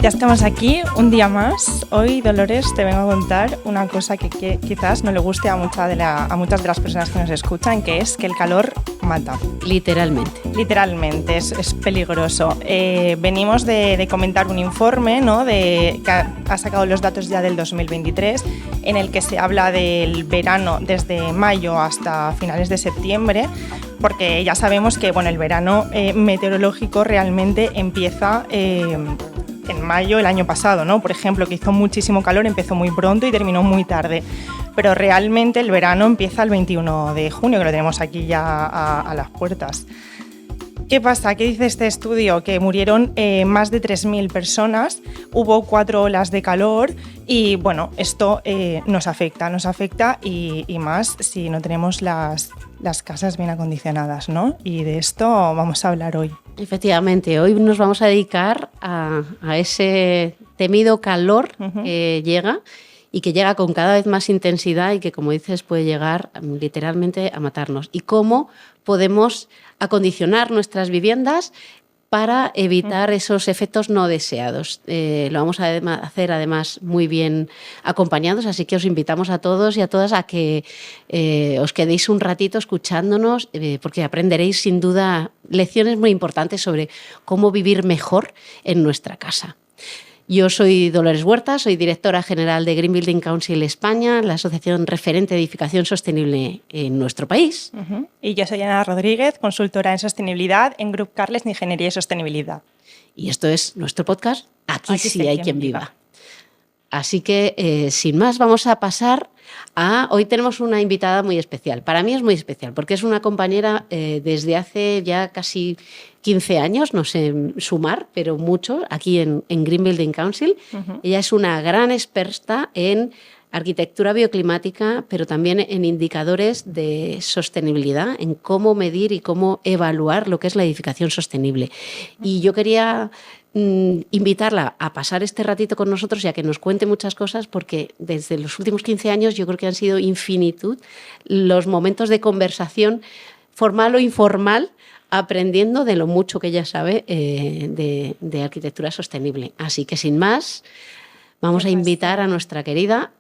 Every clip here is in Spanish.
Ya estamos aquí un día más. Hoy, Dolores, te vengo a contar una cosa que quizás no le guste a muchas de las personas que nos escuchan, que es que el calor mata. Literalmente. Literalmente, es peligroso. Venimos de comentar un informe, ¿no?, que ha sacado los datos ya del 2023, en el que se habla del verano desde mayo hasta finales de septiembre, porque ya sabemos que el verano meteorológico realmente empieza en mayo el año pasado, ¿no? Por ejemplo, que hizo muchísimo calor, empezó muy pronto y terminó muy tarde. Pero realmente el verano empieza el 21 de junio, que lo tenemos aquí ya a las puertas. ¿Qué pasa? ¿Qué dice este estudio? Que murieron más de 3.000 personas, hubo 4 olas de calor y esto nos afecta y más si no tenemos las casas bien acondicionadas, ¿no? Y de esto vamos a hablar hoy. Efectivamente, hoy nos vamos a dedicar a ese temido calor que llega y que llega con cada vez más intensidad y que, como dices, puede llegar literalmente a matarnos. Y cómo podemos acondicionar nuestras viviendas para evitar esos efectos no deseados. Lo vamos a hacer además muy bien acompañados, así que os invitamos a todos y a todas a que os quedéis un ratito escuchándonos, porque aprenderéis sin duda lecciones muy importantes sobre cómo vivir mejor en nuestra casa. Yo soy Dolores Huerta, soy directora general de Green Building Council España, la asociación referente de edificación sostenible en nuestro país. Y yo soy Ana Rodríguez, consultora en sostenibilidad en Grup Carles de Ingeniería y Sostenibilidad. Y esto es nuestro podcast Aquí sí hay quien viva. Así que, sin más, vamos a pasar a... Hoy tenemos una invitada muy especial. Para mí es muy especial porque es una compañera desde hace ya casi 15 años, no sé sumar, pero mucho, aquí en Green Building Council. Ella es una gran experta en arquitectura bioclimática, pero también en indicadores de sostenibilidad, en cómo medir y cómo evaluar lo que es la edificación sostenible. Y yo quería invitarla a pasar este ratito con nosotros y a que nos cuente muchas cosas, porque desde los últimos 15 años yo creo que han sido infinitud los momentos de conversación formal o informal, aprendiendo de lo mucho que ella sabe de arquitectura sostenible. Así que sin más, vamos a invitar a nuestra querida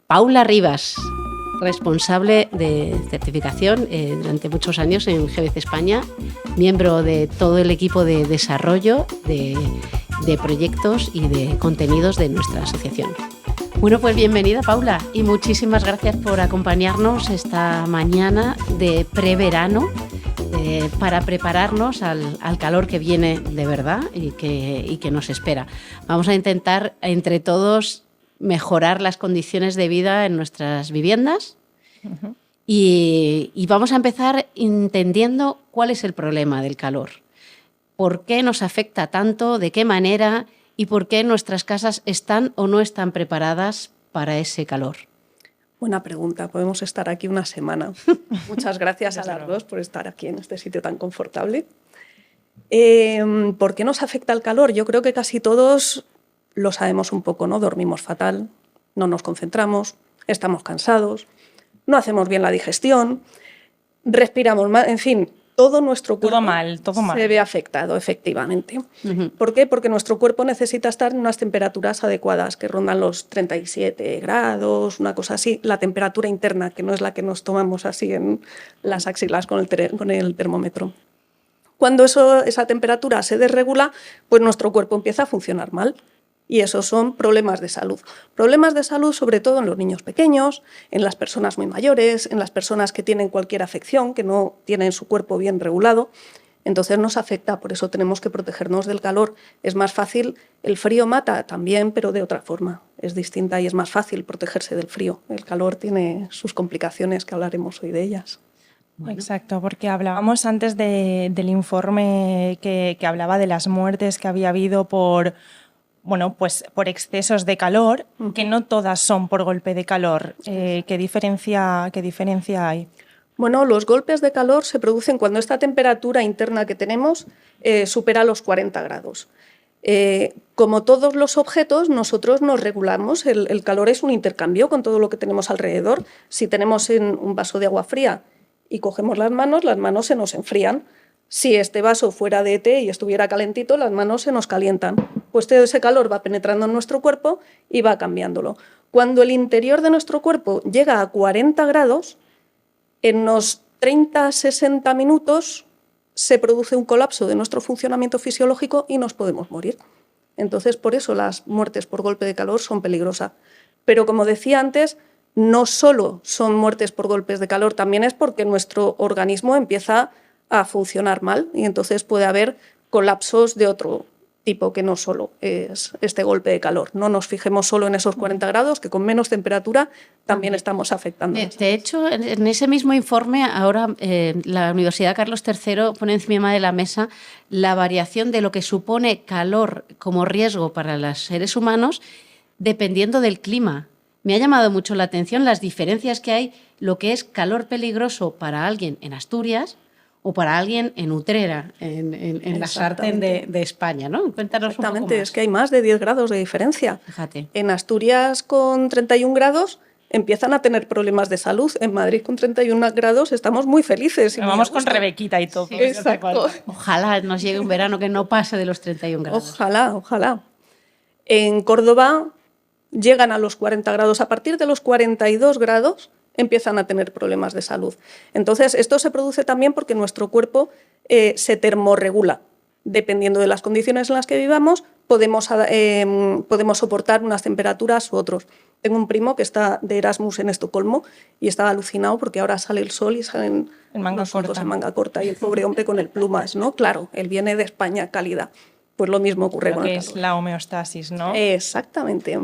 Paula Rivas, responsable de certificación durante muchos años en GBC España, miembro de todo el equipo de desarrollo de proyectos y de contenidos de nuestra asociación. Bueno, pues bienvenida, Paula, y muchísimas gracias por acompañarnos esta mañana de preverano para prepararnos al calor que viene de verdad y que nos espera. Vamos a intentar entre todos mejorar las condiciones de vida en nuestras viviendas y vamos a empezar entendiendo cuál es el problema del calor, por qué nos afecta tanto, de qué manera y por qué nuestras casas están o no están preparadas para ese calor. Buena pregunta, podemos estar aquí una semana. Muchas gracias a las dos por estar aquí en este sitio tan confortable. ¿Por qué nos afecta el calor? Yo creo que casi todos lo sabemos un poco, ¿no? Dormimos fatal, no nos concentramos, estamos cansados, no hacemos bien la digestión, respiramos mal, en fin, todo nuestro cuerpo todo mal. Se ve afectado, efectivamente. ¿Por qué? Porque nuestro cuerpo necesita estar en unas temperaturas adecuadas, que rondan los 37 grados, una cosa así, la temperatura interna, que no es la que nos tomamos así en las axilas con el termómetro. Cuando esa temperatura se desregula, pues nuestro cuerpo empieza a funcionar mal. Y esos son problemas de salud. Problemas de salud sobre todo en los niños pequeños, en las personas muy mayores, en las personas que tienen cualquier afección, que no tienen su cuerpo bien regulado. Entonces nos afecta, por eso tenemos que protegernos del calor. Es más fácil, el frío mata también, pero de otra forma. Es distinta y es más fácil protegerse del frío. El calor tiene sus complicaciones, que hablaremos hoy de ellas. Bueno. Exacto, porque hablábamos antes del informe que hablaba de las muertes que había habido por excesos de calor, que no todas son por golpe de calor. ¿Qué diferencia hay? Bueno, los golpes de calor se producen cuando esta temperatura interna que tenemos supera los 40 grados. Como todos los objetos, nosotros nos regulamos. El calor es un intercambio con todo lo que tenemos alrededor. Si tenemos un vaso de agua fría y cogemos las manos se nos enfrían. Si este vaso fuera de té y estuviera calentito, las manos se nos calientan. Pues todo ese calor va penetrando en nuestro cuerpo y va cambiándolo. Cuando el interior de nuestro cuerpo llega a 40 grados, en unos 30-60 minutos se produce un colapso de nuestro funcionamiento fisiológico y nos podemos morir. Entonces, por eso las muertes por golpe de calor son peligrosas. Pero como decía antes, no solo son muertes por golpes de calor, también es porque nuestro organismo empieza a funcionar mal y entonces puede haber colapsos de otro tipo que no solo es este golpe de calor. No nos fijemos solo en esos 40 grados, que con menos temperatura también estamos afectando. De hecho, en ese mismo informe, ahora la Universidad Carlos III pone encima de la mesa la variación de lo que supone calor como riesgo para los seres humanos dependiendo del clima. Me ha llamado mucho la atención las diferencias que hay, lo que es calor peligroso para alguien en Asturias o para alguien en Utrera, en la sartén de España, ¿no? Cuéntanos un poco más. Es que hay más de 10 grados de diferencia. Fíjate. En Asturias con 31 grados empiezan a tener problemas de salud. En Madrid con 31 grados estamos muy felices. Vamos con Rebequita y todo. Sí, exacto. Ojalá nos llegue un verano que no pase de los 31 grados. Ojalá, ojalá. En Córdoba llegan a los 40 grados. A partir de los 42 grados empiezan a tener problemas de salud. Entonces, esto se produce también porque nuestro cuerpo se termorregula. Dependiendo de las condiciones en las que vivamos, podemos soportar unas temperaturas u otros. Tengo un primo que está de Erasmus en Estocolmo y estaba alucinado porque ahora sale el sol y salen en manga corta y el pobre hombre con el plumas, ¿no? Claro, él viene de España cálida. Pues lo mismo ocurre con el calor. Es la homeostasis, ¿no? Exactamente.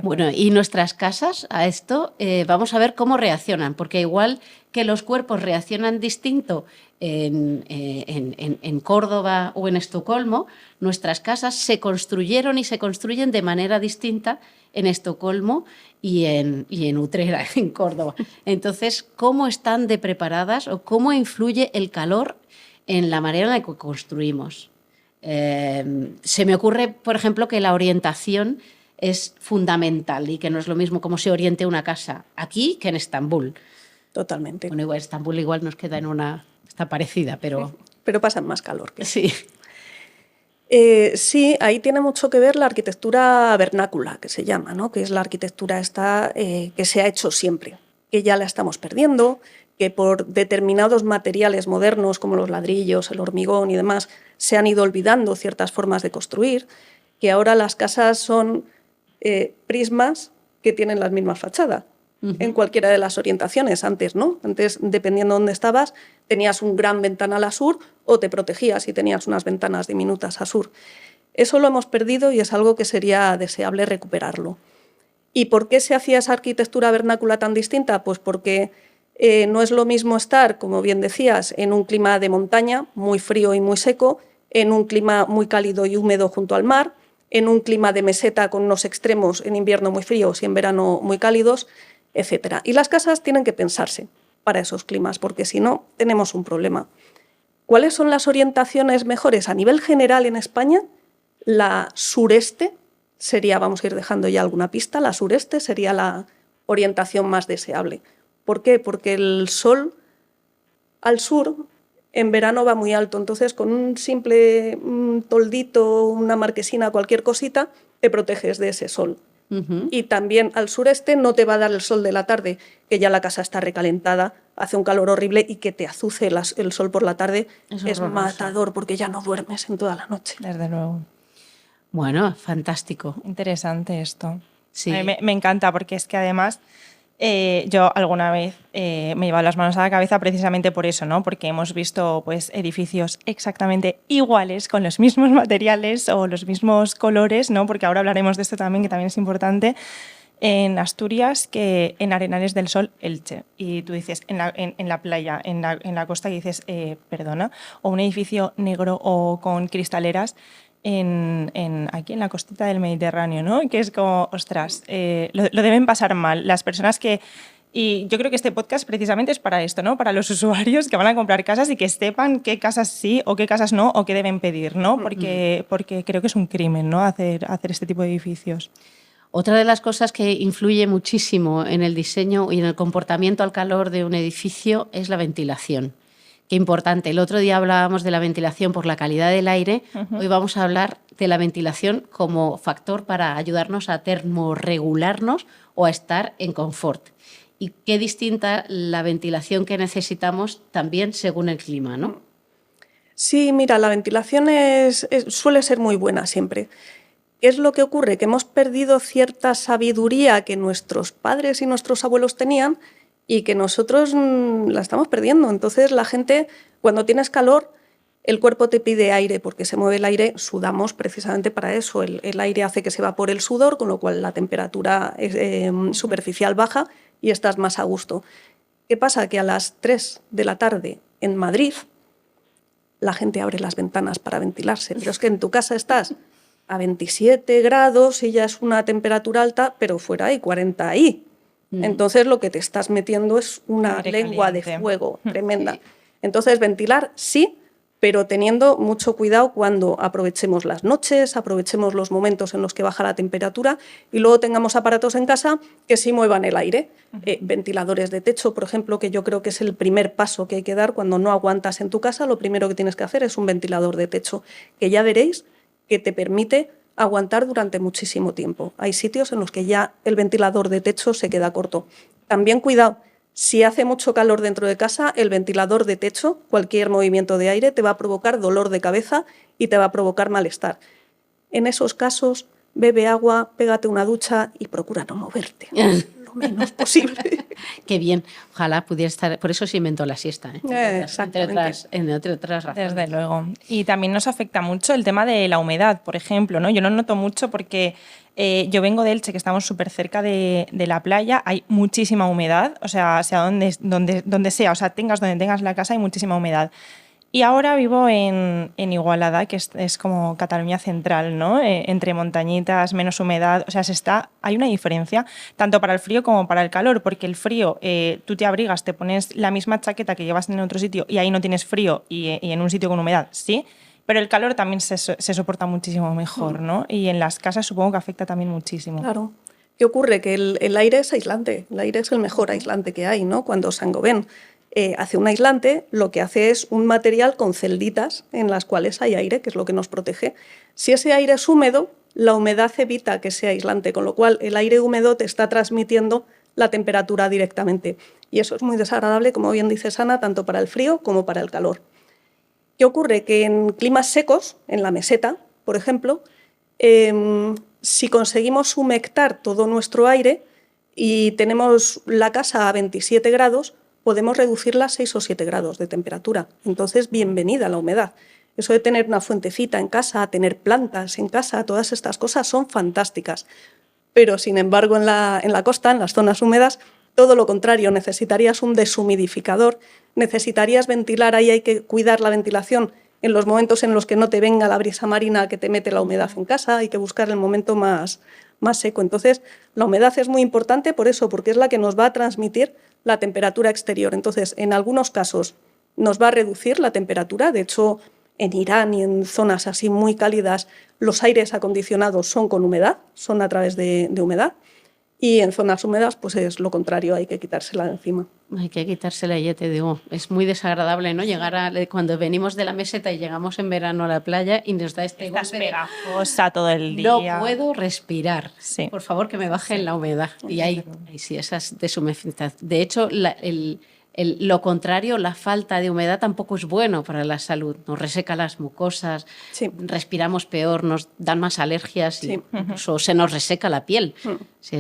Bueno, y nuestras casas a esto vamos a ver cómo reaccionan, porque igual que los cuerpos reaccionan distinto en Córdoba o en Estocolmo, nuestras casas se construyeron y se construyen de manera distinta en Estocolmo y en Utrera, en Córdoba. Entonces, ¿cómo están de preparadas o cómo influye el calor en la manera en la que construimos? Se me ocurre, por ejemplo, que la orientación es fundamental y que no es lo mismo cómo se oriente una casa aquí que en Estambul. Totalmente. Bueno, igual Estambul igual nos queda en una... está parecida, pero... Pero pasan más calor. Sí. Sí, ahí tiene mucho que ver la arquitectura vernácula, que se llama, ¿no? Que es la arquitectura esta que se ha hecho siempre, que ya la estamos perdiendo, que por determinados materiales modernos como los ladrillos, el hormigón y demás, se han ido olvidando ciertas formas de construir, que ahora las casas son prismas que tienen la misma fachada. En cualquiera de las orientaciones, antes, ¿no? Antes, dependiendo de dónde estabas, tenías un gran ventanal a sur o te protegías y tenías unas ventanas diminutas a sur. Eso lo hemos perdido y es algo que sería deseable recuperarlo. ¿Y por qué se hacía esa arquitectura vernácula tan distinta? Pues porque no es lo mismo estar, como bien decías, en un clima de montaña, muy frío y muy seco, en un clima muy cálido y húmedo junto al mar, en un clima de meseta con unos extremos en invierno muy fríos y en verano muy cálidos, etc. Y las casas tienen que pensarse para esos climas, porque si no, tenemos un problema. ¿Cuáles son las orientaciones mejores? A nivel general en España, la sureste sería, vamos a ir dejando ya alguna pista, la sureste sería la orientación más deseable. ¿Por qué? Porque el sol al sur en verano va muy alto, entonces con un simple toldito, una marquesina, cualquier cosita, te proteges de ese sol. Y también al sureste no te va a dar el sol de la tarde, que ya la casa está recalentada, hace un calor horrible y que te azuce el sol por la tarde es matador porque ya no duermes en toda la noche. Desde luego. Bueno, fantástico. Interesante esto. Sí. A mí me encanta porque es que además yo alguna vez me he llevado las manos a la cabeza precisamente por eso, ¿no? Porque hemos visto pues, edificios exactamente iguales, con los mismos materiales o los mismos colores, ¿no? Porque ahora hablaremos de esto también, que también es importante, en Asturias que en Arenales del Sol, Elche. Y tú dices, en la playa, en la costa, y dices, perdona, o un edificio negro o con cristaleras aquí en la costita del Mediterráneo, ¿no? Que es como, ostras, lo deben pasar mal. Las personas que... Y yo creo que este podcast precisamente es para esto, ¿no? Para los usuarios que van a comprar casas y que sepan qué casas sí o qué casas no o qué deben pedir, ¿no? Porque creo que es un crimen, ¿no? Hacer este tipo de edificios. Otra de las cosas que influye muchísimo en el diseño y en el comportamiento al calor de un edificio es la ventilación, Qué importante. El otro día hablábamos de la ventilación por la calidad del aire. Hoy vamos a hablar de la ventilación como factor para ayudarnos a termorregularnos o a estar en confort. Y qué distinta la ventilación que necesitamos también según el clima, ¿no? Sí, mira, la ventilación suele ser muy buena siempre. ¿Qué es lo que ocurre? Que hemos perdido cierta sabiduría que nuestros padres y nuestros abuelos tenían y que nosotros la estamos perdiendo. Entonces la gente, cuando tienes calor, el cuerpo te pide aire porque se mueve el aire, sudamos precisamente para eso. El aire hace que se evapore el sudor, con lo cual la temperatura superficial baja y estás más a gusto. ¿Qué pasa? Que a las 3 de la tarde en Madrid la gente abre las ventanas para ventilarse, pero es que en tu casa estás a 27 grados y ya es una temperatura alta, pero fuera hay 40 ahí. Entonces lo que te estás metiendo es una lengua de fuego tremenda. Entonces ventilar sí, pero teniendo mucho cuidado cuando aprovechemos las noches, aprovechemos los momentos en los que baja la temperatura y luego tengamos aparatos en casa que sí muevan el aire. Ventiladores de techo, por ejemplo, que yo creo que es el primer paso que hay que dar cuando no aguantas en tu casa. Lo primero que tienes que hacer es un ventilador de techo, que ya veréis que te permite aguantar durante muchísimo tiempo. Hay sitios en los que ya el ventilador de techo se queda corto. También cuidado, si hace mucho calor dentro de casa, el ventilador de techo, cualquier movimiento de aire, te va a provocar dolor de cabeza y te va a provocar malestar. En esos casos, bebe agua, pégate una ducha y procura no moverte lo menos posible. Qué bien. Ojalá pudiera estar... Por eso se inventó la siesta, Exactamente. Entre otras razones. Desde luego. Y también nos afecta mucho el tema de la humedad, por ejemplo, ¿no? Yo lo noto mucho porque yo vengo de Elche, que estamos súper cerca de la playa, hay muchísima humedad, o sea donde sea, o sea, donde tengas la casa hay muchísima humedad. Y ahora vivo en Igualada, que es como Cataluña central, ¿no? Entre montañitas, menos humedad, o sea, hay una diferencia tanto para el frío como para el calor, porque el frío, tú te abrigas, te pones la misma chaqueta que llevas en otro sitio y ahí no tienes frío y en un sitio con humedad, sí, pero el calor también se soporta muchísimo mejor, ¿no? Y en las casas supongo que afecta también muchísimo. Claro. ¿Qué ocurre? Que el aire es aislante, el aire es el mejor aislante que hay, ¿no? Cuando Saint-Gobain hace un aislante, lo que hace es un material con celditas en las cuales hay aire, que es lo que nos protege. Si ese aire es húmedo, la humedad evita que sea aislante, con lo cual el aire húmedo te está transmitiendo la temperatura directamente. Y eso es muy desagradable, como bien dice Ana, tanto para el frío como para el calor. ¿Qué ocurre? Que en climas secos, en la meseta, por ejemplo, si conseguimos humectar todo nuestro aire y tenemos la casa a 27 grados, podemos reducirla a 6 o 7 grados de temperatura. Entonces, bienvenida la humedad. Eso de tener una fuentecita en casa, tener plantas en casa, todas estas cosas son fantásticas. Pero, sin embargo, en la costa, en las zonas húmedas, todo lo contrario, necesitarías un deshumidificador, necesitarías ventilar, ahí hay que cuidar la ventilación en los momentos en los que no te venga la brisa marina que te mete la humedad en casa, hay que buscar el momento más seco. Entonces, la humedad es muy importante por eso, porque es la que nos va a transmitir la temperatura exterior. Entonces, en algunos casos nos va a reducir la temperatura. De hecho, en Irán y en zonas así muy cálidas, los aires acondicionados son con humedad, son a través de humedad. Y en zonas húmedas, pues es lo contrario, hay que quitársela de encima. Hay que quitársela, ya te digo. Es muy desagradable, ¿no? Llegar cuando venimos de la meseta y llegamos en verano a la playa y nos da este golpe pegajosa todo el día. No puedo respirar. Sí. Por favor, que me bajen la humedad. Y ahí sí, esas deshumedad. De hecho, lo contrario, la falta de humedad tampoco es bueno para la salud. Nos reseca las mucosas, respiramos peor, nos dan más alergias y incluso se nos reseca la piel. Sí,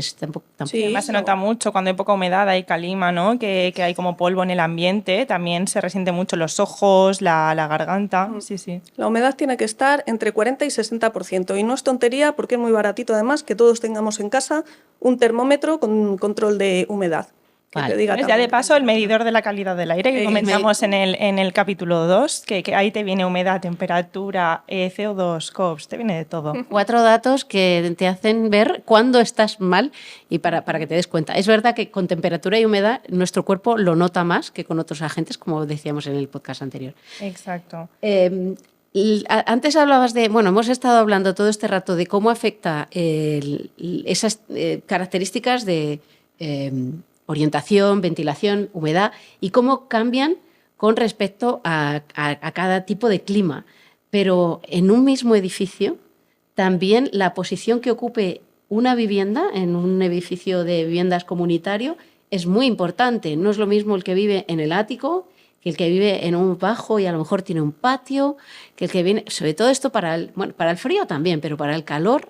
además se nota mucho cuando hay poca humedad, hay calima, ¿no? Que hay como polvo en el ambiente, también se resiente mucho los ojos, la garganta. Sí. La humedad tiene que estar entre 40 y 60%. Y no es tontería, porque es muy baratito además, que todos tengamos en casa un termómetro con control de humedad. Vale. Ya de paso, el medidor de la calidad del aire que comentamos en el capítulo 2, que ahí te viene humedad, temperatura, CO2, COPS, te viene de todo. 4 datos que te hacen ver cuándo estás mal y para que te des cuenta. Es verdad que con temperatura y humedad nuestro cuerpo lo nota más que con otros agentes, como decíamos en el podcast anterior. Exacto. Antes hablabas hemos estado hablando todo este rato de cómo afecta esas características de orientación, ventilación, humedad y cómo cambian con respecto a cada tipo de clima. Pero en un mismo edificio, también la posición que ocupe una vivienda, en un edificio de viviendas comunitario, es muy importante. No es lo mismo el que vive en el ático que el que vive en un bajo y a lo mejor tiene un patio, que el que viene... Sobre todo esto para el frío también, pero para el calor...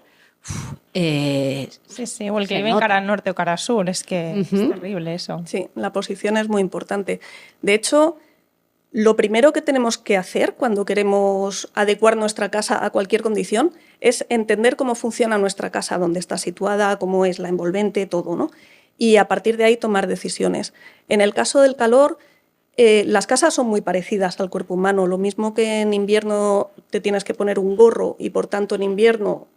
sí, o el que vive en cara norte o cara sur, es que es terrible eso. Sí, la posición es muy importante. De hecho, lo primero que tenemos que hacer cuando queremos adecuar nuestra casa a cualquier condición es entender cómo funciona nuestra casa, dónde está situada, cómo es la envolvente, todo, ¿no? Y a partir de ahí tomar decisiones. En el caso del calor, las casas son muy parecidas al cuerpo humano. Lo mismo que en invierno te tienes que poner un gorro y por tanto en invierno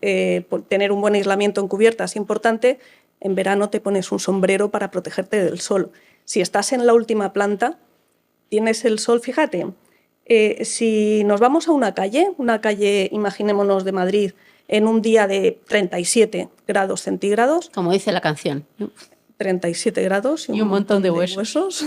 tener un buen aislamiento en cubierta es importante, en verano te pones un sombrero para protegerte del sol. Si estás en la última planta, tienes el sol, fíjate, si nos vamos a una calle, imaginémonos de Madrid, en un día de 37 grados centígrados. Como dice la canción. 37 grados y un montón de huesos.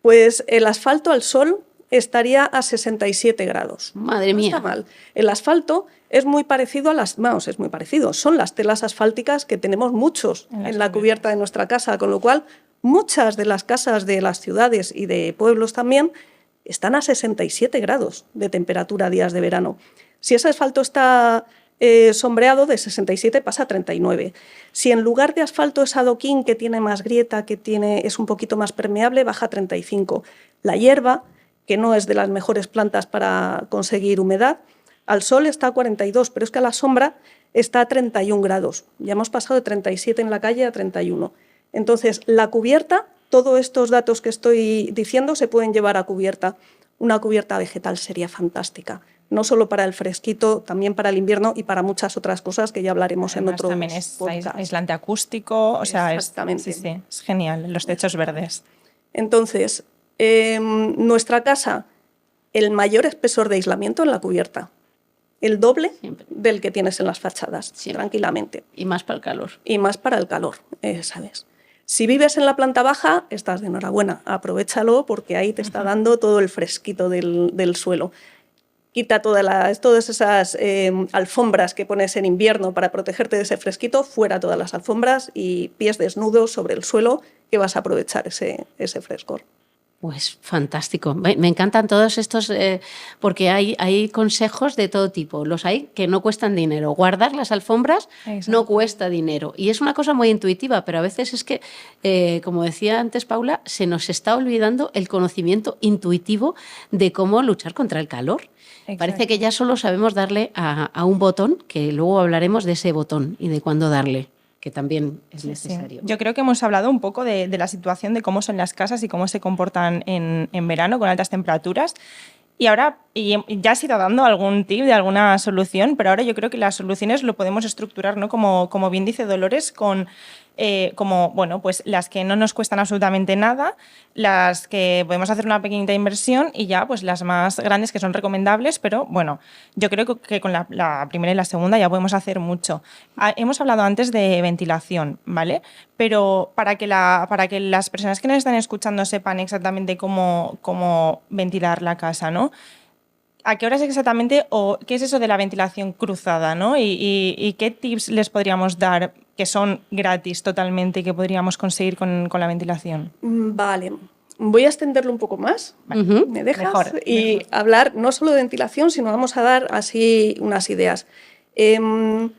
Pues el asfalto al sol estaría a 67 grados. Madre mía. No está mal. El asfalto es muy parecido a las... Vamos, es muy parecido. Son las telas asfálticas que tenemos muchos en la cubierta de nuestra casa, con lo cual muchas de las casas de las ciudades y de pueblos también están a 67 grados de temperatura días de verano. Si ese asfalto está sombreado, de 67 pasa a 39. Si en lugar de asfalto es adoquín, que tiene más grieta, es un poquito más permeable, baja a 35. La hierba, que no es de las mejores plantas para conseguir humedad, al sol está a 42, pero es que a la sombra está a 31 grados. Ya hemos pasado de 37 en la calle a 31. Entonces, la cubierta, todos estos datos que estoy diciendo se pueden llevar a cubierta. Una cubierta vegetal sería fantástica. No solo para el fresquito, también para el invierno y para muchas otras cosas que ya hablaremos en otros también es podcasts. Aislante acústico, o sea, exactamente. Es genial, los techos verdes. Entonces, nuestra casa, el mayor espesor de aislamiento en la cubierta, el doble Siempre. del que tienes en las fachadas, tranquilamente. Y más para el calor. Y más para el calor, ¿sabes? Si vives en la planta baja, estás de enhorabuena, aprovéchalo porque ahí te está dando todo el fresquito del suelo. Quita todas esas alfombras que pones en invierno para protegerte de ese fresquito, fuera todas las alfombras y pies desnudos sobre el suelo, que vas a aprovechar ese frescor. Pues fantástico. Me encantan todos estos, porque hay consejos de todo tipo. Los hay que no cuestan dinero. Guardar las alfombras no cuesta dinero. Y es una cosa muy intuitiva, pero a veces es que, como decía antes Paula, se nos está olvidando el conocimiento intuitivo de cómo luchar contra el calor. Exacto. Parece que ya solo sabemos darle a un botón, que luego hablaremos de ese botón y de cuándo darle, que también es necesario. Sí. Yo creo que hemos hablado un poco de la situación, de cómo son las casas y cómo se comportan en verano con altas temperaturas. Y ahora ya has ido dando algún tip de alguna solución, pero ahora yo creo que las soluciones lo podemos estructurar, ¿no? Como bien dice Dolores, con pues las que no nos cuestan absolutamente nada, las que podemos hacer una pequeñita inversión y ya pues las más grandes que son recomendables, pero bueno, yo creo que con la primera y la segunda ya podemos hacer mucho. Hemos hablado antes de ventilación, ¿vale? Pero para que las personas que nos están escuchando sepan exactamente cómo ventilar la casa, ¿no? ¿A qué horas exactamente o qué es eso de la ventilación cruzada, ¿no? ¿Y qué tips les podríamos dar que son gratis totalmente y que podríamos conseguir con la ventilación? Vale. Voy a extenderlo un poco más, Vale. ¿me dejas? Mejor. Hablar no solo de ventilación, sino vamos a dar así unas ideas. Con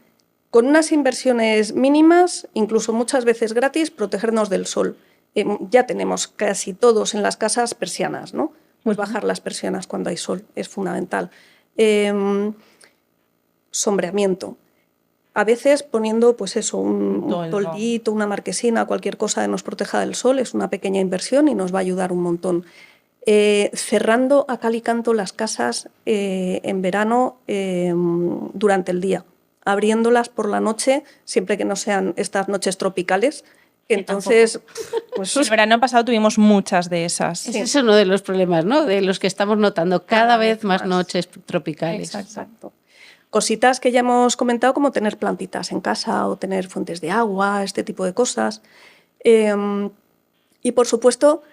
unas inversiones mínimas, incluso muchas veces gratis, protegernos del sol. Ya tenemos casi todos en las casas persianas, ¿no? Pues bajar las persianas cuando hay sol es fundamental. Sombreamiento. A veces poniendo pues eso, un toldito, una marquesina, cualquier cosa que nos proteja del sol, es una pequeña inversión y nos va a ayudar un montón. Cerrando a cal y canto las casas en verano durante el día, abriéndolas por la noche, siempre que no sean estas noches tropicales. Entonces, pues el verano pasado tuvimos muchas de esas. Sí. Ese es uno de los problemas, ¿no? De los que estamos notando cada vez más noches tropicales. Exacto. Cositas que ya hemos comentado, como tener plantitas en casa o tener fuentes de agua, este tipo de cosas. Y por supuesto,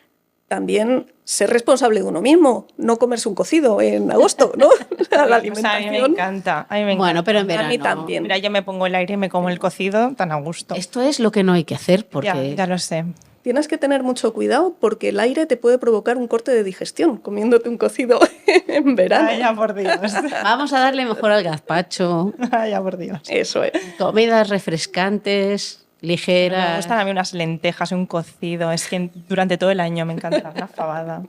también ser responsable de uno mismo, no comerse un cocido en agosto, ¿no? La alimentación. A mí me encanta. Bueno, pero en verano. A mí también. Mira, yo me pongo el aire y me como el cocido tan a gusto. Esto es lo que no hay que hacer porque... Ya lo sé. Tienes que tener mucho cuidado porque el aire te puede provocar un corte de digestión comiéndote un cocido en verano. Ay, ya por Dios. Vamos a darle mejor al gazpacho. Ay, ya por Dios. Eso es. Comidas refrescantes, ligeras. Me gustan a mí unas lentejas, un cocido. Es que durante todo el año me encanta una fabada.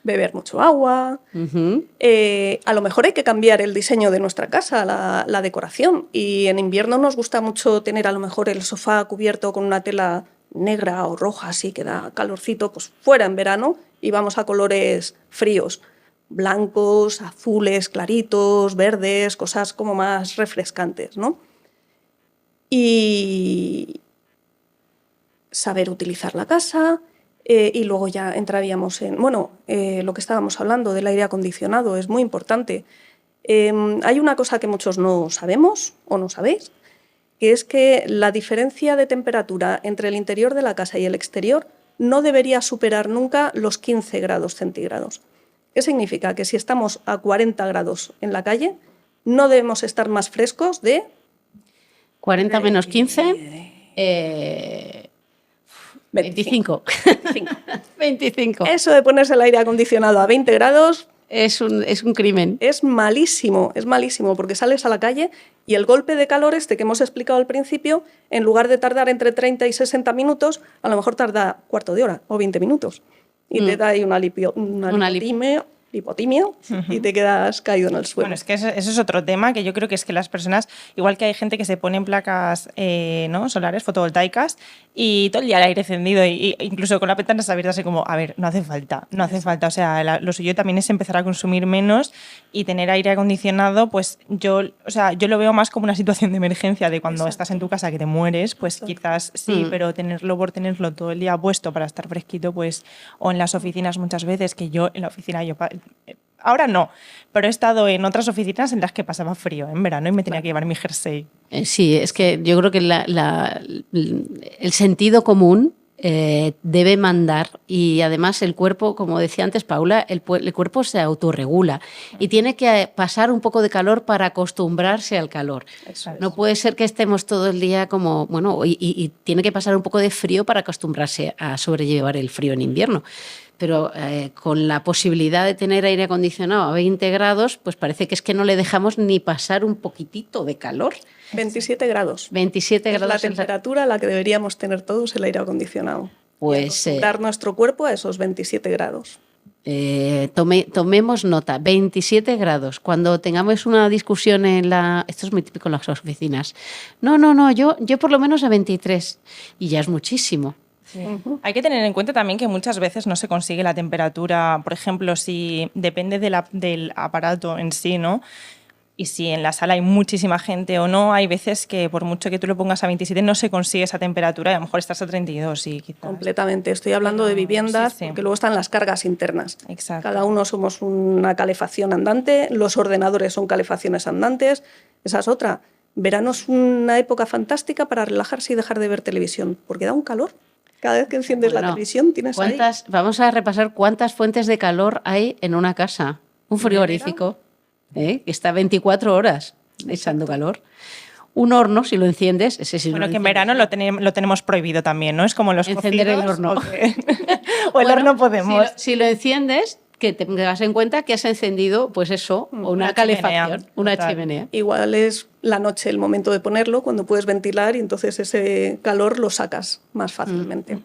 Beber mucho agua. A lo mejor hay que cambiar el diseño de nuestra casa, la decoración. Y en invierno nos gusta mucho tener a lo mejor el sofá cubierto con una tela negra o roja, así que da calorcito, pues fuera en verano y vamos a colores fríos, blancos, azules, claritos, verdes, cosas como más refrescantes, ¿no? Y saber utilizar la casa, y luego ya entraríamos en, lo que estábamos hablando del aire acondicionado, es muy importante. Hay una cosa que muchos no sabemos o no sabéis, que es que la diferencia de temperatura entre el interior de la casa y el exterior no debería superar nunca los 15 grados centígrados. ¿Qué significa? Que si estamos a 40 grados en la calle, no debemos estar más frescos de... 40 menos 15... 25. 25. Eso de ponerse el aire acondicionado a 20 grados... Es un crimen. Es malísimo, porque sales a la calle y el golpe de calor que hemos explicado al principio, en lugar de tardar entre 30 y 60 minutos, a lo mejor tarda cuarto de hora o 20 minutos. Y te da ahí una hipotimia y te quedas caído en el suelo. Bueno, es que eso es otro tema, que yo creo que es que las personas, igual que hay gente que se pone en placas ¿no? solares, fotovoltaicas, y todo el día el aire encendido, y incluso con las ventanas abiertas, así como, a ver, no hace falta. O sea, lo suyo también es empezar a consumir menos y tener aire acondicionado, pues yo lo veo más como una situación de emergencia, de cuando estás en tu casa que te mueres, pues quizás sí, pero tenerlo todo el día puesto para estar fresquito, pues, o en las oficinas muchas veces, que yo en la oficina, ahora no, pero he estado en otras oficinas en las que pasaba frío en verano y me tenía que llevar mi jersey. Sí, es que yo creo que el sentido común debe mandar, y además el cuerpo, como decía antes Paula, el cuerpo se autorregula y tiene que pasar un poco de calor para acostumbrarse al calor. No puede ser que estemos todo el día como, y tiene que pasar un poco de frío para acostumbrarse a sobrellevar el frío en invierno. Pero con la posibilidad de tener aire acondicionado a 20 grados, pues parece que es que no le dejamos ni pasar un poquitito de calor. 27 grados. 27 es grados. La temperatura a la que deberíamos tener todos el aire acondicionado. Pues dar nuestro cuerpo a esos 27 grados. Tomemos nota, 27 grados. Cuando tengamos una discusión esto es muy típico en las oficinas. No, yo por lo menos a 23. Y ya es muchísimo. Sí. Hay que tener en cuenta también que muchas veces no se consigue la temperatura, por ejemplo, si depende del aparato en sí, ¿no? Y si en la sala hay muchísima gente o no, hay veces que por mucho que tú lo pongas a 27 no se consigue esa temperatura y a lo mejor estás a 32. Y quizás... Completamente. Estoy hablando de viviendas, porque luego están las cargas internas. Exacto. Cada uno somos una calefacción andante, los ordenadores son calefacciones andantes. Esa es otra. Verano es una época fantástica para relajarse y dejar de ver televisión, porque da un calor. Cada vez que enciendes la televisión tienes ahí... Vamos a repasar cuántas fuentes de calor hay en una casa. Un frigorífico, que está 24 horas echando calor. Un horno, si lo enciendes, ese sí. Bueno, que en verano lo tenemos prohibido también, ¿no? Es como los encender cocidos, el horno. O el horno podemos. Si lo enciendes, que tengas en cuenta que has encendido, pues eso, una calefacción, una chimenea. Igual es la noche el momento de ponerlo, cuando puedes ventilar y entonces ese calor lo sacas más fácilmente.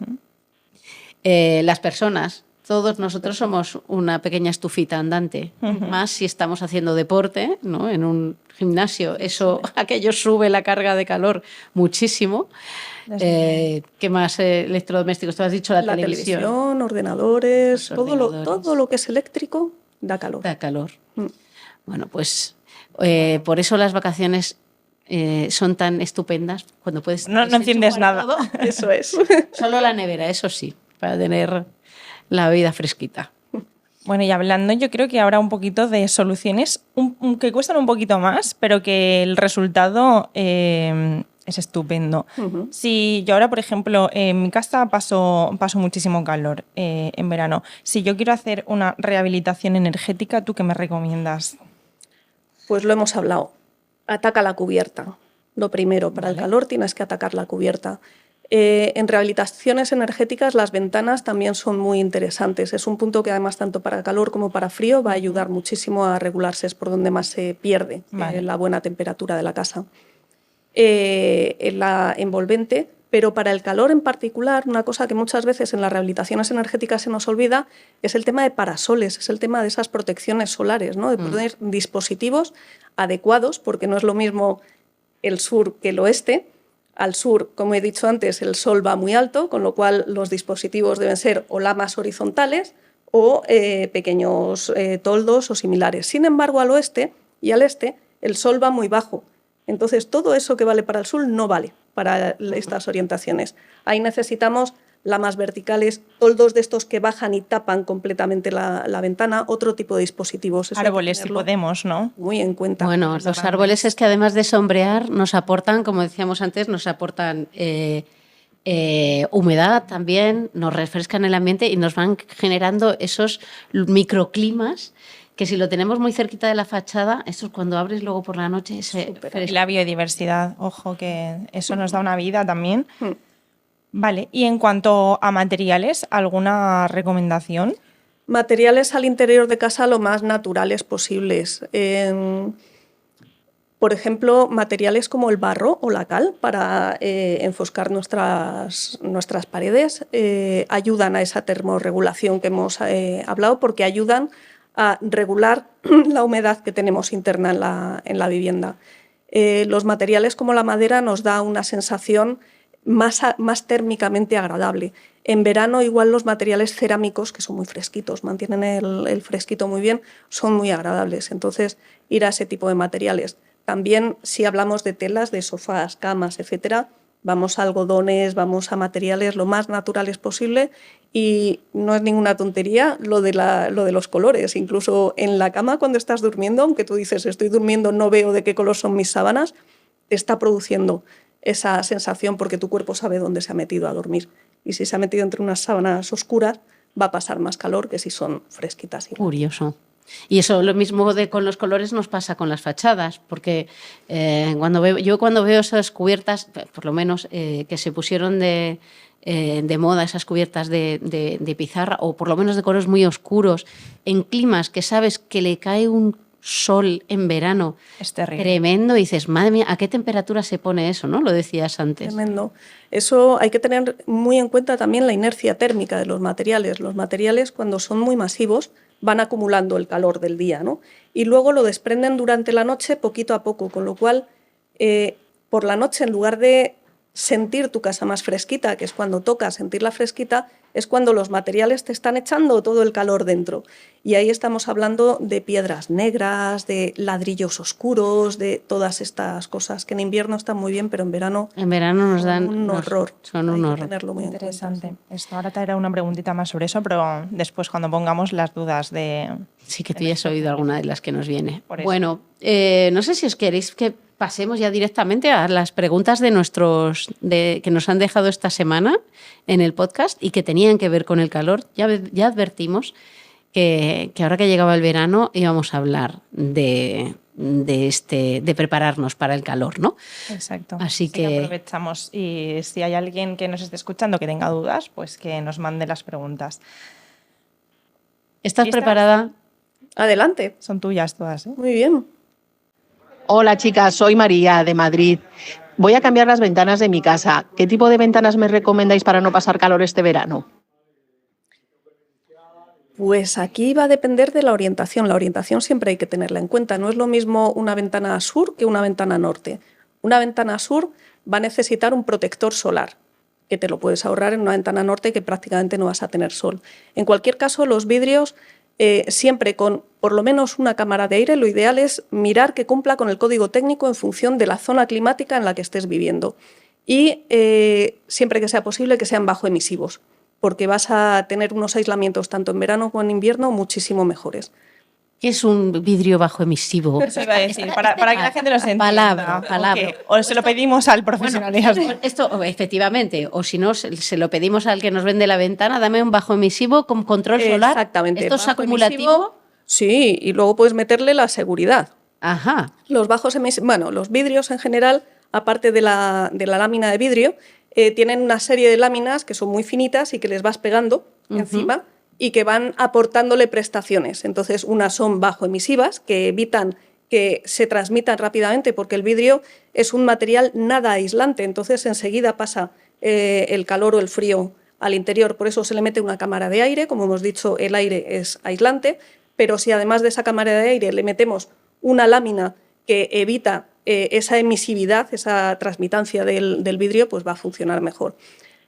Las personas, todos nosotros somos una pequeña estufita andante, más si estamos haciendo deporte, ¿no? En un gimnasio, aquello sube la carga de calor muchísimo. ¿Qué más electrodomésticos? Tú has dicho la televisión, ordenadores, todo lo que es eléctrico da calor. Da calor. Bueno, pues por eso las vacaciones son tan estupendas cuando puedes... No enciendes nada. Todo. Eso es. Solo la nevera, eso sí, para tener la vida fresquita. Bueno, y hablando yo creo que habrá un poquito de soluciones que cuestan un poquito más, pero que el resultado es es estupendo. Si yo ahora, por ejemplo, en mi casa paso muchísimo calor en verano. Si yo quiero hacer una rehabilitación energética, ¿tú qué me recomiendas? Pues lo hemos hablado. Ataca la cubierta. Lo primero, para el calor tienes que atacar la cubierta. En rehabilitaciones energéticas las ventanas también son muy interesantes. Es un punto que además tanto para calor como para frío va a ayudar muchísimo a regularse. Es por donde más se pierde la buena temperatura de la casa. En la envolvente, pero para el calor en particular, una cosa que muchas veces en las rehabilitaciones energéticas se nos olvida es el tema de parasoles, es el tema de esas protecciones solares, ¿no? De poner dispositivos adecuados, porque no es lo mismo el sur que el oeste. Al sur, como he dicho antes, el sol va muy alto, con lo cual los dispositivos deben ser o lamas horizontales o pequeños toldos o similares. Sin embargo, al oeste y al este, el sol va muy bajo. Entonces, todo eso que vale para el sur no vale para estas orientaciones. Ahí necesitamos lamas verticales, toldos de estos que bajan y tapan completamente la ventana, otro tipo de dispositivos. Eso árboles, si podemos, ¿no? Muy en cuenta. Bueno, los árboles es que además de sombrear nos aportan, como decíamos antes, nos aportan humedad también, nos refrescan el ambiente y nos van generando esos microclimas que si lo tenemos muy cerquita de la fachada, eso es cuando abres luego por la noche. Y la biodiversidad, ojo, que eso nos da una vida también. Vale, y en cuanto a materiales, ¿alguna recomendación? Materiales al interior de casa lo más naturales posibles. Por ejemplo, materiales como el barro o la cal para enfoscar nuestras paredes ayudan a esa termorregulación que hemos hablado, porque ayudan a regular la humedad que tenemos interna en la vivienda. Los materiales como la madera nos da una sensación más térmicamente agradable. En verano igual los materiales cerámicos, que son muy fresquitos, mantienen el fresquito muy bien, son muy agradables. Entonces, ir a ese tipo de materiales. También, si hablamos de telas, de sofás, camas, etcétera, vamos a algodones, vamos a materiales lo más naturales posible, y no es ninguna tontería lo de los colores. Incluso en la cama, cuando estás durmiendo, aunque tú dices estoy durmiendo, no veo de qué color son mis sábanas, te está produciendo esa sensación porque tu cuerpo sabe dónde se ha metido a dormir. Y si se ha metido entre unas sábanas oscuras, va a pasar más calor que si son fresquitas. Curioso. Y eso lo mismo con los colores nos pasa con las fachadas, porque cuando veo esas cubiertas, por lo menos que se pusieron de moda, esas cubiertas de pizarra, o por lo menos de colores muy oscuros, en climas que sabes que le cae un sol en verano, es terrible, tremendo, y dices, madre mía, ¿a qué temperatura se pone eso? ¿No? Lo decías antes. Tremendo. Eso hay que tener muy en cuenta también la inercia térmica de los materiales. Los materiales, cuando son muy masivos, van acumulando el calor del día, ¿no? Y luego lo desprenden durante la noche poquito a poco, con lo cual por la noche, en lugar de sentir tu casa más fresquita, que es cuando toca sentirla fresquita, es cuando los materiales te están echando todo el calor dentro. Y ahí estamos hablando de piedras negras, de ladrillos oscuros, de todas estas cosas que en invierno están muy bien, pero en verano nos dan un horror. Son un horror. Tenerlo muy interesante. Esto ahora te haré una preguntita más sobre eso, pero después cuando pongamos las dudas de... Sí, que tú ya has oído alguna de las que nos viene. Bueno, no sé si os queréis que pasemos ya directamente a las preguntas que nos han dejado esta semana en el podcast y que tenían que ver con el calor. Ya advertimos que ahora que llegaba el verano íbamos a hablar de prepararnos para el calor, ¿no? Exacto. Así que aprovechamos, y si hay alguien que nos esté escuchando que tenga dudas, pues que nos mande las preguntas. ¿Estás preparada? Adelante. Son tuyas todas, ¿eh? Muy bien. Hola chicas, soy María de Madrid. Voy a cambiar las ventanas de mi casa. ¿Qué tipo de ventanas me recomendáis para no pasar calor este verano? Pues aquí va a depender de la orientación. La orientación siempre hay que tenerla en cuenta. No es lo mismo una ventana sur que una ventana norte. Una ventana sur va a necesitar un protector solar, que te lo puedes ahorrar en una ventana norte que prácticamente no vas a tener sol. En cualquier caso, los vidrios, siempre con por lo menos una cámara de aire, lo ideal es mirar que cumpla con el código técnico en función de la zona climática en la que estés viviendo. Y siempre que sea posible que sean bajo emisivos, porque vas a tener unos aislamientos tanto en verano como en invierno muchísimo mejores. ¿Qué es un vidrio bajo emisivo? Eso iba a decir, para que la gente lo entienda. Palabra. O se lo pedimos al profesional. Esto, efectivamente, o si no, se lo pedimos al que nos vende la ventana, dame un bajo emisivo con control solar. Exactamente. ¿Esto es bajo acumulativo? emisivo, sí, y luego puedes meterle la seguridad. Ajá. Los bajos emisivos, bueno, los vidrios en general, aparte de la lámina de vidrio, tienen una serie de láminas que son muy finitas y que les vas pegando encima y que van aportándole prestaciones. Entonces, unas son bajo emisivas, que evitan que se transmitan rápidamente, porque el vidrio es un material nada aislante, entonces enseguida pasa el calor o el frío al interior. Por eso se le mete una cámara de aire, como hemos dicho, el aire es aislante, pero si además de esa cámara de aire le metemos una lámina que evita esa emisividad, esa transmitancia del vidrio, pues va a funcionar mejor.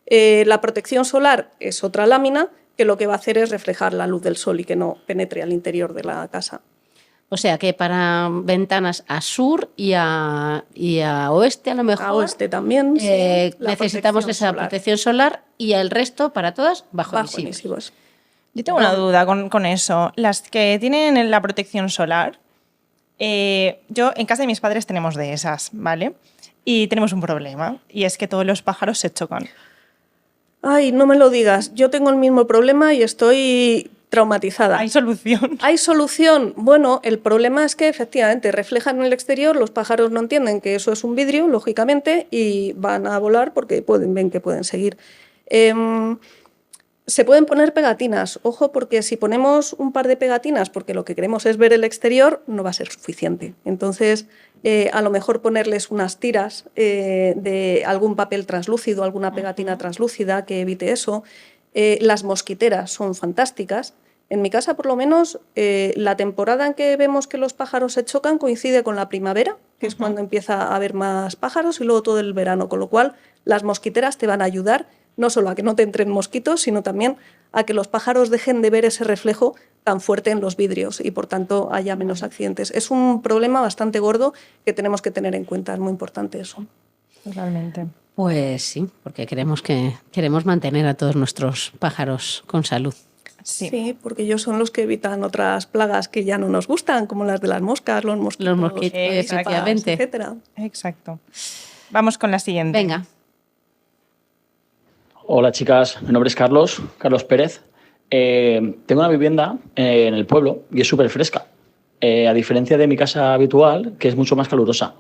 La protección solar es otra lámina que lo que va a hacer es reflejar la luz del sol y que no penetre al interior de la casa. O sea que para ventanas a sur y a oeste, a lo mejor. A oeste también. Necesitamos esa protección solar y el resto, para todas, bajo emisivos. Yo tengo una duda con eso. Las que tienen la protección solar, yo en casa de mis padres tenemos de esas, ¿vale? Y tenemos un problema, y es que todos los pájaros se chocan. Ay, no me lo digas. Yo tengo el mismo problema y estoy traumatizada. ¿Hay solución? ¿Hay solución? Bueno, el problema es que efectivamente reflejan en el exterior, los pájaros no entienden que eso es un vidrio, lógicamente, y van a volar porque ven que pueden seguir. Se pueden poner pegatinas, ojo, porque si ponemos un par de pegatinas porque lo que queremos es ver el exterior, no va a ser suficiente. Entonces, a lo mejor ponerles unas tiras de algún papel translúcido, alguna pegatina translúcida que evite eso. Las mosquiteras son fantásticas. En mi casa, por lo menos, la temporada en que vemos que los pájaros se chocan coincide con la primavera, que es cuando empieza a haber más pájaros, y luego todo el verano, con lo cual las mosquiteras te van a ayudar no solo a que no te entren mosquitos, sino también a que los pájaros dejen de ver ese reflejo tan fuerte en los vidrios y, por tanto, haya menos accidentes. Es un problema bastante gordo que tenemos que tener en cuenta, es muy importante eso. Totalmente. Pues sí, porque queremos mantener a todos nuestros pájaros con salud. Sí, porque ellos son los que evitan otras plagas que ya no nos gustan, como las de las moscas, los mosquitos, efectivamente. etcétera. Exacto. Vamos con la siguiente. Venga. Hola chicas, mi nombre es Carlos Pérez. Tengo una vivienda en el pueblo y es súper fresca, a diferencia de mi casa habitual, que es mucho más calurosa.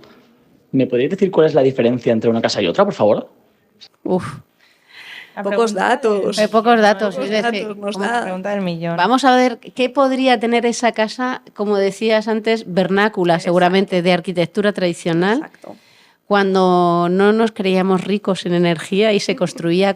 ¿Me podríais decir cuál es la diferencia entre una casa y otra, por favor? Pocos datos. Pocos datos. Es decir, la pregunta del millón. Vamos a ver qué podría tener esa casa, como decías antes, vernácula, seguramente de arquitectura tradicional. Exacto. Cuando no nos creíamos ricos en energía y se construía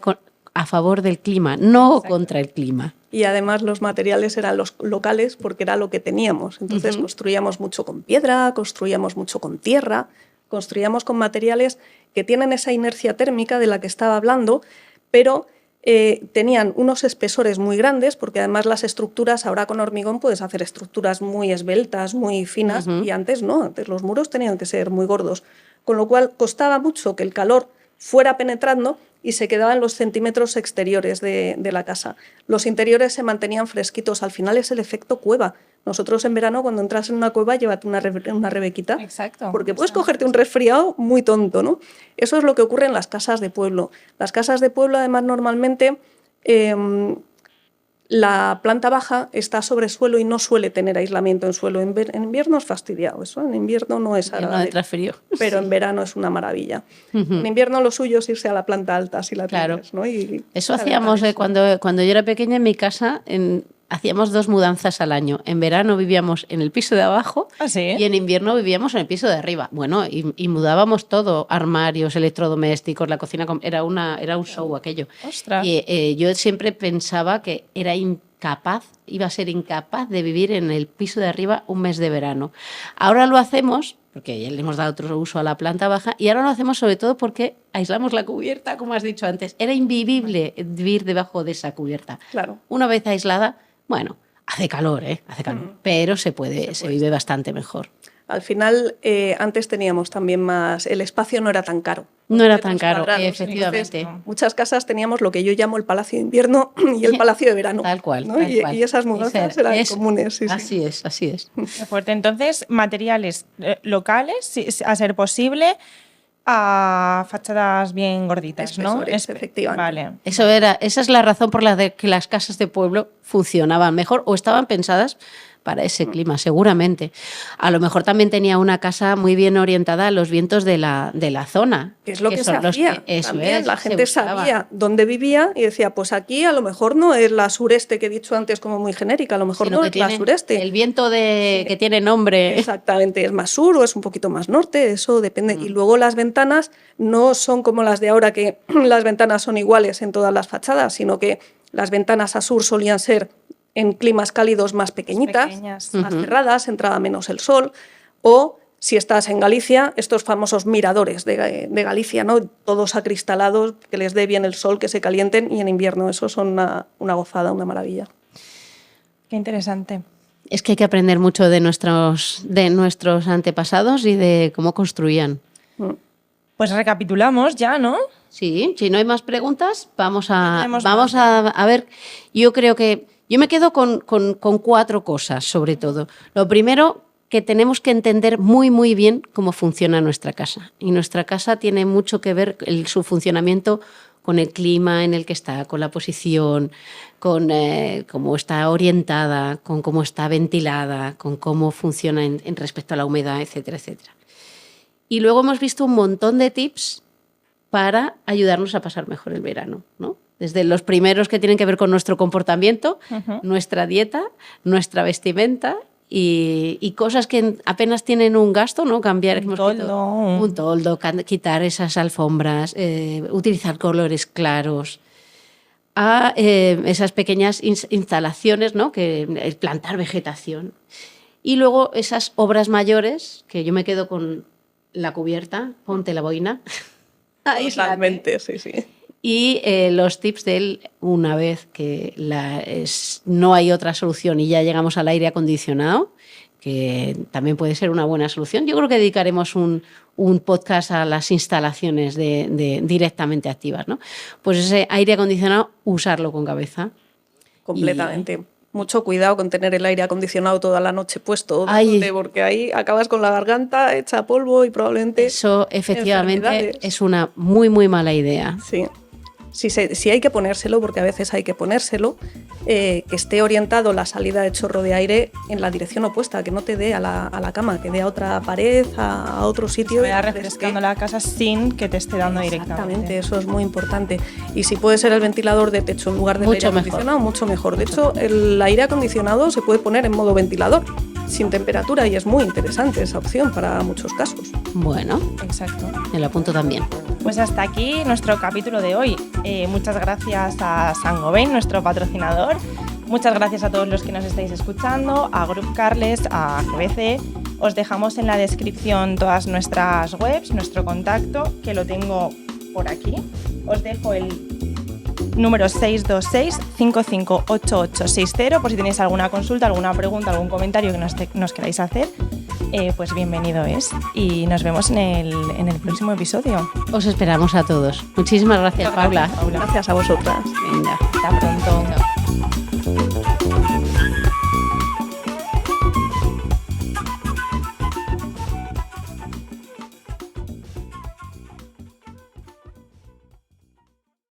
a favor del clima, no contra el clima. Y además los materiales eran los locales porque era lo que teníamos. Entonces construíamos mucho con piedra, construíamos mucho con tierra, construíamos con materiales que tienen esa inercia térmica de la que estaba hablando, pero tenían unos espesores muy grandes, porque además las estructuras, ahora con hormigón puedes hacer estructuras muy esbeltas, muy finas, y antes no, antes los muros tenían que ser muy gordos. Con lo cual costaba mucho que el calor fuera penetrando y se quedaba en los centímetros exteriores de la casa. Los interiores se mantenían fresquitos. Al final es el efecto cueva. Nosotros en verano, cuando entras en una cueva, llévate una rebequita. Exacto. Porque puedes cogerte un resfriado muy tonto, ¿no? Eso es lo que ocurre en las casas de pueblo. Las casas de pueblo, además, normalmente la planta baja está sobre suelo y no suele tener aislamiento en suelo. En invierno es fastidiado eso, en invierno no es agradable, pero en verano es una maravilla. En invierno lo suyo es irse a la planta alta si la tienes, ¿no? Eso hacíamos cuando yo era pequeña en mi casa. Hacíamos 2 mudanzas al año. En verano vivíamos en el piso de abajo y en invierno vivíamos en el piso de arriba. Bueno, y mudábamos todo, armarios, electrodomésticos, la cocina. Era un show aquello. ¡Ostras! Y yo siempre pensaba que iba a ser incapaz de vivir en el piso de arriba un mes de verano. Ahora lo hacemos, porque ya le hemos dado otro uso a la planta baja, y ahora lo hacemos sobre todo porque aislamos la cubierta, como has dicho antes. Era invivible vivir debajo de esa cubierta. Claro. Una vez aislada, bueno, hace calor, pero se vive bastante mejor. Al final, antes teníamos también más... El espacio no era tan caro. No era tan caro, Cuadrados. efectivamente. Entonces, muchas casas teníamos lo que yo llamo el palacio de invierno y el palacio de verano. Tal cual, ¿no? tal cual. Y esas mudanzas eran comunes. Sí, así es, así es. Qué fuerte. Entonces, materiales locales, a ser posible, a fachadas bien gorditas, ¿no? Efectivamente. Vale. Esa es la razón por la que las casas de pueblo funcionaban mejor o estaban pensadas para ese clima, seguramente. A lo mejor también tenía una casa muy bien orientada a los vientos de la zona. Que es lo que se hacía. También la gente sabía dónde vivía y decía, pues aquí a lo mejor no es la sureste que he dicho antes como muy genérica, a lo mejor no es la sureste. El viento que tiene nombre. Exactamente, es más sur o es un poquito más norte, eso depende. Y luego las ventanas no son como las de ahora, que las ventanas son iguales en todas las fachadas, sino que las ventanas a sur solían ser en climas cálidos más pequeñitas, más cerradas, entraba menos el sol, o si estás en Galicia, estos famosos miradores de Galicia, ¿no? Todos acristalados, que les dé bien el sol, que se calienten, y en invierno eso son una gozada, una maravilla. Qué interesante. Es que hay que aprender mucho de nuestros antepasados y de cómo construían. Pues recapitulamos ya, ¿no? Sí, si no hay más preguntas, vamos a ver. Yo creo que yo me quedo con 4 cosas, sobre todo. Lo primero, que tenemos que entender muy, muy bien cómo funciona nuestra casa. Y nuestra casa tiene mucho que ver su funcionamiento con el clima en el que está, con la posición, con cómo está orientada, con cómo está ventilada, con cómo funciona en respecto a la humedad, etcétera, etcétera. Y luego hemos visto un montón de tips para ayudarnos a pasar mejor el verano, ¿no? Desde los primeros que tienen que ver con nuestro comportamiento, nuestra dieta, nuestra vestimenta y cosas que apenas tienen un gasto, ¿no? Cambiar un toldo, quitar esas alfombras, utilizar colores claros, a esas pequeñas instalaciones, ¿no? Que plantar vegetación. Y luego esas obras mayores, que yo me quedo con la cubierta, ponte la boina. Totalmente, sí, sí. Y los tips de él, una vez que no hay otra solución y ya llegamos al aire acondicionado, que también puede ser una buena solución. Yo creo que dedicaremos un podcast a las instalaciones directamente activas, ¿no? Pues ese aire acondicionado, usarlo con cabeza. Completamente. Mucho cuidado con tener el aire acondicionado toda la noche puesto, porque ahí acabas con la garganta hecha polvo y probablemente... Eso efectivamente es una muy, muy mala idea. Sí. Si hay que ponérselo, porque a veces hay que ponérselo, que esté orientado la salida de chorro de aire en la dirección opuesta, que no te dé a la cama, que dé a otra pared, a otro sitio. Que vaya refrescando la casa sin que te esté dando directamente. Exactamente, eso es muy importante. Y si puede ser el ventilador de techo en lugar del aire acondicionado, mucho mejor. De hecho, el aire acondicionado se puede poner en modo ventilador, sin temperatura, y es muy interesante esa opción para muchos casos. Bueno, exacto. Me lo apunto también. Pues hasta aquí nuestro capítulo de hoy. Muchas gracias a Saint-Gobain, nuestro patrocinador. Muchas gracias a todos los que nos estáis escuchando, a Grup Carles, a GBC. Os dejamos en la descripción todas nuestras webs, nuestro contacto, que lo tengo por aquí. Os dejo el número 626-558860 por si tenéis alguna consulta, alguna pregunta, algún comentario que nos queráis hacer. Pues bienvenido es, y nos vemos en el próximo episodio. Os esperamos a todos. Muchísimas gracias, Paula. Gracias a vosotras. Venga, hasta pronto. Chao.